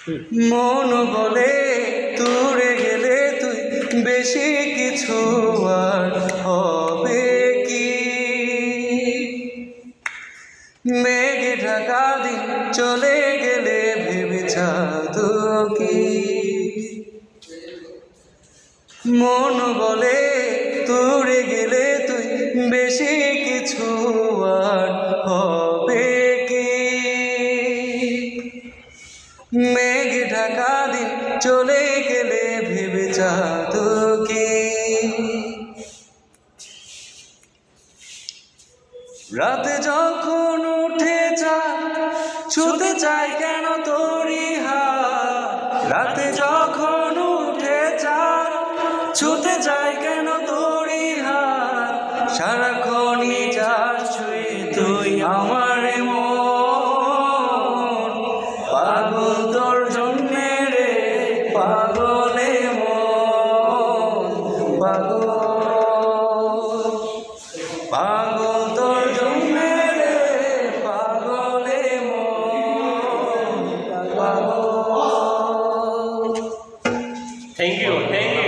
মন বলে তুড়ে গেলে তুই বেশি কিছু আর হবে কি? মেঘে ঢাকা দিন চলে গেলে ভেবে চাঁদো কি? মন বলে তুড়ে গেলে তুই বেশি কিছু আর হবে কি? মেঘ ঢাকা দিন চলে গেলে ভেবে চাঁদো কি? রাতে যখন উঠে চাঁদ ছুতে চাই কেন তোরি হাত? রাতে যখন উঠে চাঁদ ছুতে চাই কেন তোরি হাত? সারাক্ষণই চাস ছুঁয়ে তুই আমার মন, পাগল তোর জন্যে রে।